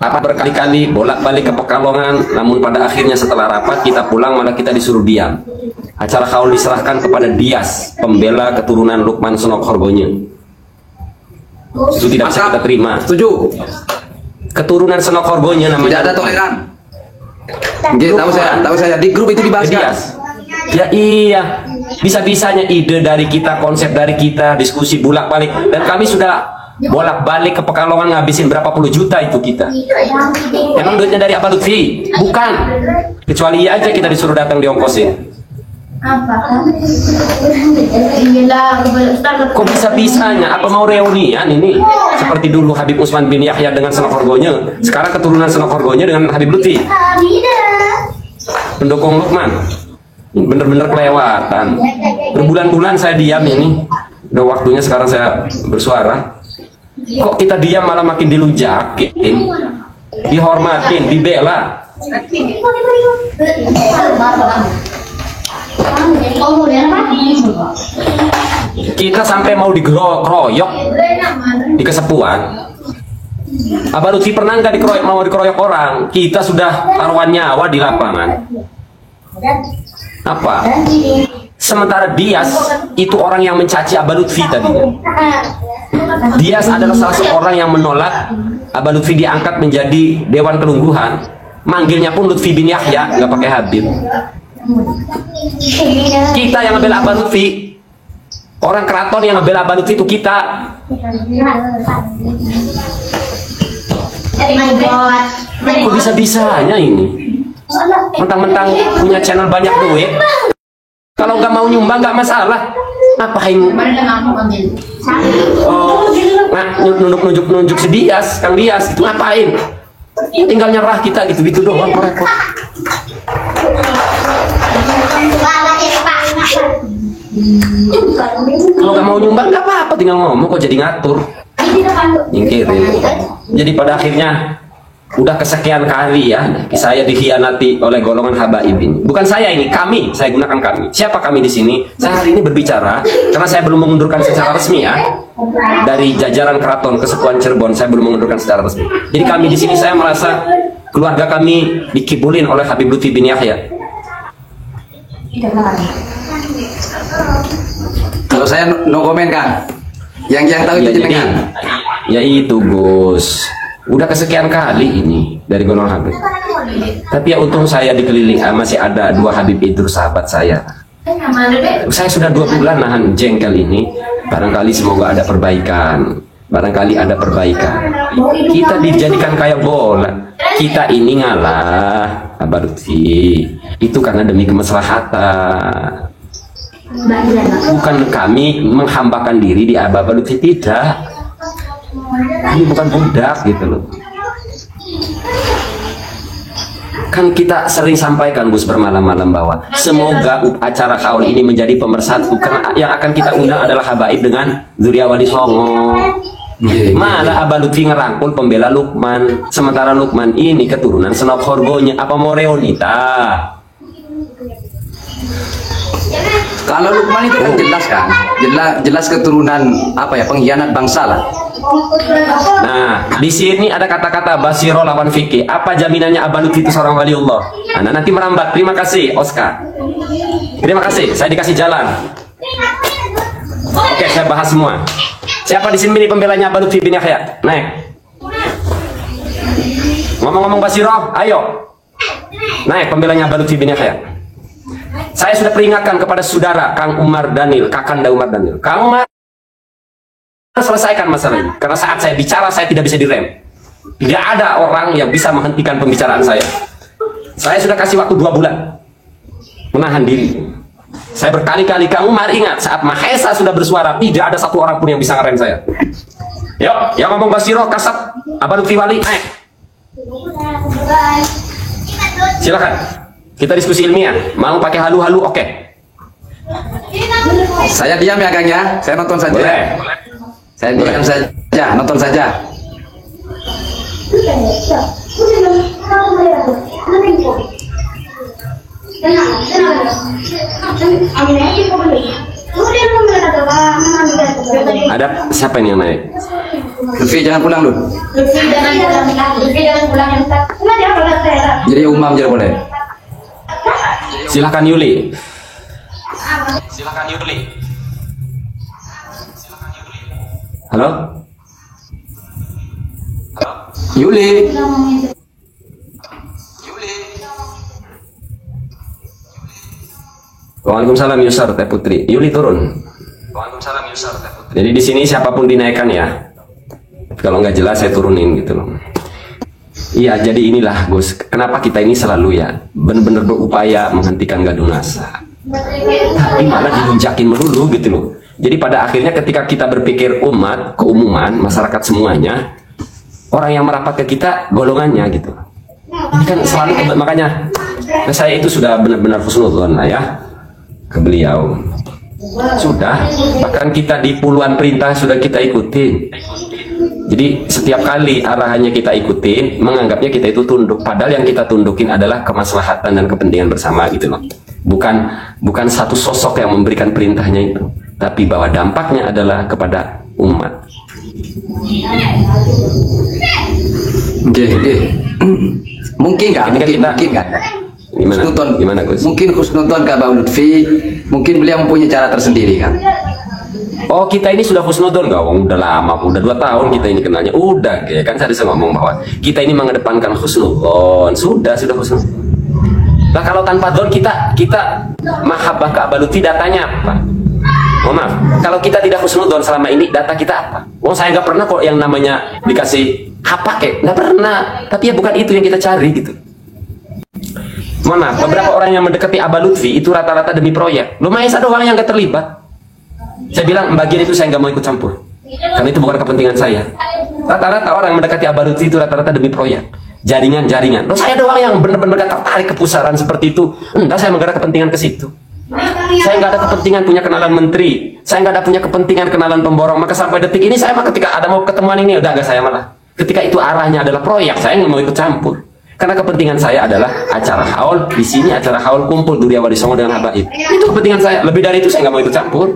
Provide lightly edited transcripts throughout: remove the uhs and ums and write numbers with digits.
Apa berkali-kali bolak-balik ke Pekalongan, namun pada akhirnya setelah rapat kita pulang malah kita disuruh diam. Acara haul diserahkan kepada Dias, pembela keturunan Lukman Senok Horgonya. Itu tidak bisa kita terima. Setuju. Keturunan Senok Horgonya namanya. Tidak ada toleran. Tahu saya di grup itu dibahas. Dias. Ya iya, bisa-bisanya ide dari kita, konsep dari kita, diskusi bolak-balik, dan kami sudah bolak-balik ke Pekalongan ngabisin berapa puluh juta itu kita. Emang duitnya dari apa Lutfi? Bukan. Kecuali iya aja kita disuruh datang diongkosin. Kok bisa-bisanya? Apa mau reunian ini? Seperti dulu Habib Usman bin Yahya dengan Senok Horgonya, sekarang keturunan Senok Horgonya dengan Habib Lutfi. Pendukung Lukman. Bener-bener kelewatan. Berbulan-bulan saya diam ini. Udah waktunya sekarang saya bersuara. Kok kita diam malah makin dilujakin, dihormatin, dibela. Kita sampai mau dikeroyok di Kesepuan. Abah Lutfi pernah nggak mau dikeroyok orang? Kita sudah taruhan nyawa di lapangan. Apa? Sementara Dias itu orang yang mencaci Abah Lutfi tadinya. Dias adalah salah seorang yang menolak Abah Lutfi diangkat menjadi Dewan Kelungguhan. Manggilnya pun Lutfi bin Yahya, nggak pakai Habib. Kita yang ngebela Abah Lutfi, orang keraton yang ngebela Abah Lutfi itu kita. Kok bisa-bisanya ini? Mentang-mentang punya channel banyak duit, kalau nggak mau nyumbang nggak masalah. Ngapain? Nunjuk si Dias, Kang Dias itu ngapain? Tinggal nyerah kita gitu-gitu doang, repot. Kalau nggak mau nyumbang nggak apa-apa, tinggal ngomong kok jadi ngatur, nyingkirin. Jadi pada akhirnya udah kesekian kali ya saya dikhianati oleh golongan habaib ini. Bukan saya ini, kami. Saya gunakan kami. Siapa kami di sini? Saya hari ini berbicara karena saya belum mengundurkan secara resmi ya. Dari jajaran Keraton Kesepuan Cirebon saya belum mengundurkan secara resmi. Jadi kami di sini saya merasa keluarga kami dikibulin oleh Habib Lutfi bin Yahya. Kalau saya no komen kan. Yang tahu itu jenengan. Ya itu Gus. Udah kesekian kali ini dari golongan Habib. Tapi ya untung saya dikeliling masih ada 2 Habib Idrus sahabat saya. Saya sudah 2 bulan nahan jengkel ini. Barangkali semoga ada perbaikan. Barangkali ada perbaikan. Kita dijadikan kayak bola. Kita ini ngalah Abah Lutfi. Itu karena demi kemaslahatan. Bukan kami menghambakan diri di Abah Lutfi, tidak. Ini bukan budak gitu loh. Kan kita sering sampaikan Gus bermalam-malam bahwa semoga acara haul ini menjadi pemersatu, karena yang akan kita undang adalah habaib dengan Zuriawadi Songo. Malah Abah Lutfi ngerangkul pembela Lukman, sementara Lukman ini keturunan Senok Horgonya. Apa mau reunita? Kalau Lukman itu kan jelas kan, jelas keturunan apa ya, pengkhianat bangsa lah. Nah, di sini ada kata-kata Basiro lawan Fikih. Apa jaminannya Abah Lutfi itu seorang waliullah? Nah, nanti merambat. Terima kasih, Oscar. Terima kasih, saya dikasih jalan. Oke, saya bahas semua. Siapa di sini pembelanya Abah Lutfi bin Yahya? Naik. Ngomong-ngomong Basiro, ayo. Naik pembelanya Abah Lutfi bin Yahya. Saya sudah peringatkan kepada saudara Kang Umar Daniel, Kakanda Umar Daniel. Kang Umar, selesaikan masalah ini. Karena saat saya bicara, saya tidak bisa direm. Tidak ada orang yang bisa menghentikan pembicaraan saya. Saya sudah kasih waktu 2 bulan menahan diri. Saya berkali-kali, Kang Umar ingat, saat Mahesa sudah bersuara, tidak ada satu orang pun yang bisa ngerem saya. Yuk, yang ngomong Basiro, Kasab, Abah Lutfi Wali, naik. Silakan. Kita diskusi ilmiah. Mau pakai halu-halu, oke. Saya diam ya Kang ya. Saya nonton saja. Boleh. Saya diam saja, nonton saja. Ada siapa ini yang naik? Lutfi jangan pulang dulu. Jadi umam jadi boleh. Silakan Yuli. Silakan Yuli. Halo? Yuli. Waalaikumsalam Yusar Teh Putri. Yuli turun. Waalaikumsalam Yusar Teh Putri. Jadi di sini siapapun dinaikkan ya. Kalau nggak jelas saya turunin gitu loh. Iya, jadi inilah Gus. Kenapa kita ini selalu ya benar-benar berupaya menghentikan gaduh nasa. Tapi malah dilunjakin melulu gitu loh. Jadi pada akhirnya ketika kita berpikir umat, keumuman, masyarakat semuanya, orang yang merapat ke kita golongannya gitu. Ini kan selalu makanya saya itu sudah benar-benar husnudzon lah ya ke beliau. Sudah, bahkan kita di puluhan perintah sudah kita ikutin. Jadi setiap kali arahannya kita ikutin, menganggapnya kita itu tunduk. Padahal yang kita tundukin adalah kemaslahatan dan kepentingan bersama gitu loh. Bukan satu sosok yang memberikan perintahnya itu, tapi bahwa dampaknya adalah kepada umat. Mungkin nggak? Mungkin nggak? Gimana Gus? Mungkin husnudzon ke Bang Lutfi, mungkin beliau mempunyai cara tersendiri kan? Oh, kita ini sudah husnudzon nggak? Udah lama, udah 2 tahun kita ini kenalnya. Udah, ya kan saya bisa ngomong bahwa kita ini mengedepankan husnudzon. Sudah husnudzon. Nah kalau tanpa dzon kita mahabbah ke Abah Lutfi, datanya apa? Oh maaf, kalau kita tidak husnudzon selama ini, data kita apa? Oh saya nggak pernah kok yang namanya dikasih hapake, nggak pernah. Tapi ya bukan itu yang kita cari gitu. Mohon maaf, beberapa orang yang mendekati Abah Lutfi itu rata-rata demi proyek. Lumayan ada orang yang nggak terlibat. Saya bilang bagian itu saya nggak mau ikut campur, karena itu bukan kepentingan saya. Rata-rata orang yang mendekati Abah Lutfi itu rata-rata demi proyek, jaringan. Loh saya doang yang benar-benar tertarik ke pusaran seperti itu. Enggak, saya menggerak kepentingan ke situ. Saya nggak ada kepentingan punya kenalan menteri, saya nggak ada punya kepentingan kenalan pemborong. Maka sampai detik ini saya mah ketika ada mau ketemuan ini udah agak saya malah. Ketika itu arahnya adalah proyek, saya nggak mau ikut campur. Karena kepentingan saya adalah acara haul. Di sini acara haul kumpul Durya Wali Songo dengan Habaib. Itu kepentingan saya. Lebih dari itu saya nggak mau ikut campur.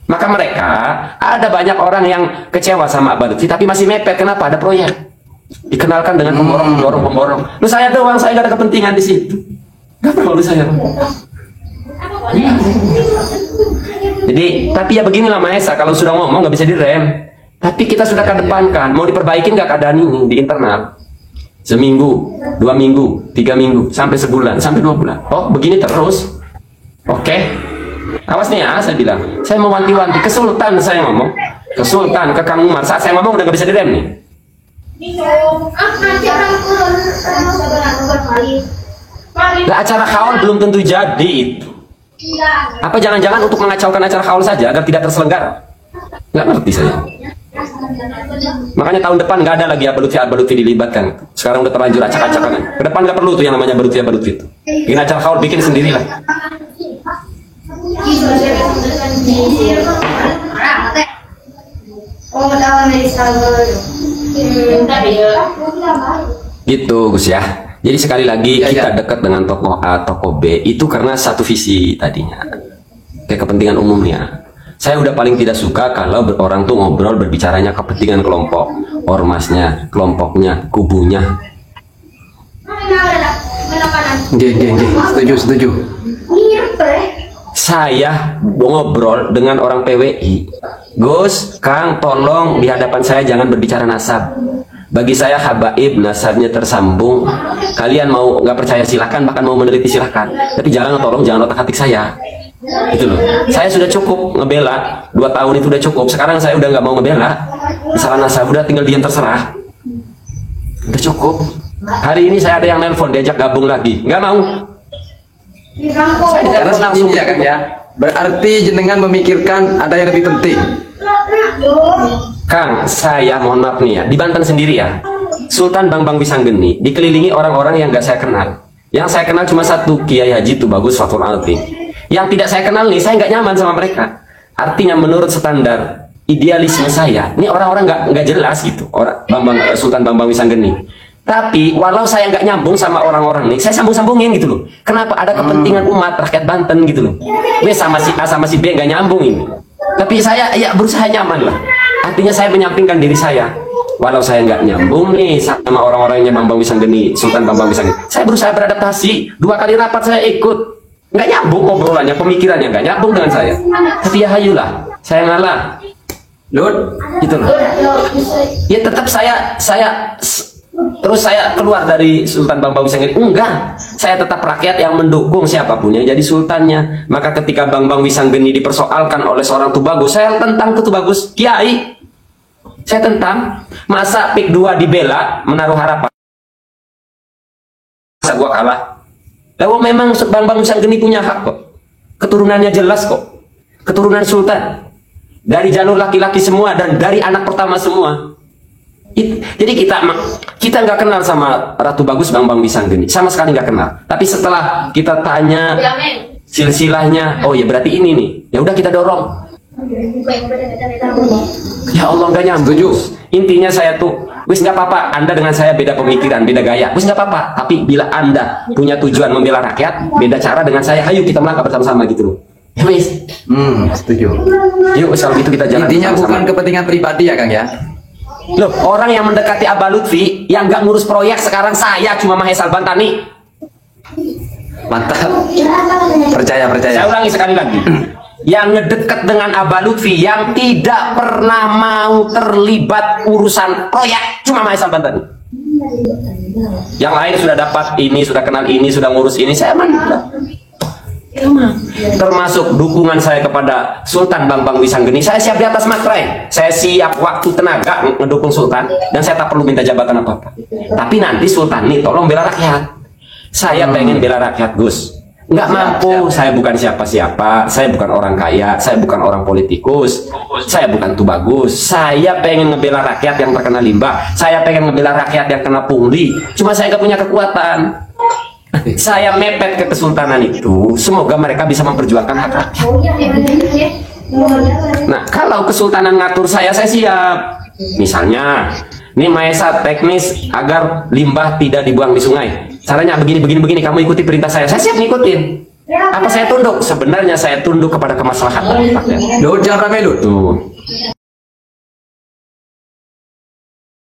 Maka mereka ada banyak orang yang kecewa sama Abah Lutfi, tapi masih mepet. Kenapa? Ada proyek. Dikenalkan dengan pemborong. Lu saya doang, saya nggak ada kepentingan di situ. Nggak perlu saya. Jadi, tapi ya beginilah Maesa, kalau sudah ngomong nggak bisa direm. Tapi kita sudah kedepankan, mau diperbaikin nggak keadaan ini di internal. Seminggu, 2 minggu, 3 minggu, sampai sebulan, sampai 2 bulan. Oh, begini terus. Oke. Awas nih ya, saya bilang. Saya mau wanti-wanti ke Sultan, saya ngomong. Ke Sultan, ke Kang Umar. Saat saya ngomong udah nggak bisa direm nih. Nah, acara haul belum tentu jadi itu. Apa jangan-jangan untuk mengacaukan acara haul saja agar tidak terselenggara? Nggak ngerti saya. Makanya tahun depan nggak ada lagi Abah Lutfi dilibatkan. Sekarang udah terlanjur acak-acakan. Ke depan nggak perlu tuh yang namanya Abah Lutfi itu. Bikin acara haul, bikin sendirilah. Gitu Gus ya. Jadi sekali lagi kita dekat dengan tokoh A, tokoh B itu karena satu visi tadinya. Kayak kepentingan umumnya. Saya udah paling tidak suka kalau orang tuh ngobrol berbicaranya kepentingan kelompok, ormasnya, kelompoknya, kubunya. Setuju. Saya ngobrol dengan orang PWI. Gus, Kang, tolong di hadapan saya jangan berbicara nasab. Bagi saya habaib nasabnya tersambung. Kalian mau nggak percaya silakan, bahkan mau meneliti silakan. Tapi jangan otak-atik saya. Itu loh. Saya sudah cukup ngebela 2 tahun itu udah cukup. Sekarang saya udah nggak mau ngebela. Misalnya nasab udah tinggal diam terserah. Udah cukup. Hari ini saya ada yang nelpon diajak gabung lagi, nggak mau. Karena langsung ya kan ya. Berarti jenengan memikirkan ada yang lebih penting. Kang, saya mohon maaf nih ya, di Banten sendiri ya, Sultan Bambang Wisanggeni dikelilingi orang-orang yang nggak saya kenal. Yang saya kenal cuma satu, Kiai Haji Tubagus Fathul Alfi. Yang tidak saya kenal nih, saya nggak nyaman sama mereka. Artinya menurut standar idealisme saya, ini orang-orang nggak jelas gitu, Sultan Bambang Wisanggeni. Tapi walau saya nggak nyambung sama orang-orang nih, saya sambung-sambungin gitu loh. Kenapa? Ada kepentingan umat rakyat Banten gitu loh. Sama si A sama si B nggak nyambung ini. Tapi saya ya berusaha nyaman lah. Artinya saya menyampingkan diri saya. Walau saya nggak nyambung nih sama orang-orangnya Bambang Wisanggeni, Sultan Bambang Wisanggeni, saya berusaha beradaptasi. 2 kali rapat saya ikut, nggak nyambung obrolannya, pemikirannya nggak nyambung dengan saya. Tapi ya hayulah, saya ngalah. Lut, Gitu loh. Ya tetap terus saya keluar dari Sultan Bambang Wisanggeni. Enggak, saya tetap rakyat yang mendukung siapapun yang jadi sultannya. Maka ketika Bambang Wisanggeni dipersoalkan oleh seorang Tubagus, saya tentang ke Tubagus, Kiai, saya tentang. Masa PIK 2 dibela, menaruh harapan, masa gua kalah? Lalu memang Bambang Wisanggeni punya hak kok, keturunannya jelas kok, keturunan sultan, dari jalur laki-laki semua dan dari anak pertama semua. Jadi kita nggak kenal sama Ratu Bagus Bambang Wisanggeni, sama sekali nggak kenal. Tapi setelah kita tanya silsilahnya, oh ya berarti ini nih, ya udah kita dorong. Ya Allah, nggak nyambung. setuju. Intinya saya tuh, wis nggak apa-apa, Anda dengan saya beda pemikiran, beda gaya, wis nggak apa-apa. Tapi bila Anda punya tujuan membela rakyat, beda cara dengan saya, ayo kita melangkah bersama-sama gitu loh. Ya wis. Setuju. Yuk, kalau gitu kita jalan Intinya bersama-sama. bukan kepentingan pribadi ya Kang ya. Loh, orang yang mendekati Abah Lutfi yang nggak ngurus proyek sekarang saya cuma Mahesal Bantani. Mantap. Percaya. Saya ulangi sekali lagi. Yang ngedekat dengan Abah Lutfi yang tidak pernah mau terlibat urusan proyek cuma Mahesal Bantani. Yang lain sudah dapat ini, sudah kenal ini, sudah ngurus ini, saya mana? Termasuk dukungan saya kepada Sultan Bambang Wisanggeni, saya siap di atas materai, saya siap waktu tenaga mendukung Sultan, dan saya tak perlu minta jabatan apa-apa. Tapi nanti Sultan nih tolong bela rakyat. Saya pengen bela rakyat, Gus. Nggak mampu, saya bukan siapa-siapa, saya bukan orang kaya, saya bukan orang politikus, saya bukan Tubagus. Saya pengen ngebela rakyat yang terkena limbah, saya pengen ngebela rakyat yang kena pungli. Cuma saya nggak punya kekuatan. Saya mepet ke kesultanan itu, semoga mereka bisa memperjuangkan hak rakyat. Nah, kalau kesultanan ngatur saya siap. Misalnya, ini Mahesa teknis agar limbah tidak dibuang di sungai. Caranya begini, kamu ikuti perintah saya siap ngikutin. Apa saya tunduk? Sebenarnya saya tunduk kepada kemaslahatan rakyat. Lut, jangan rame Lut. Tuh.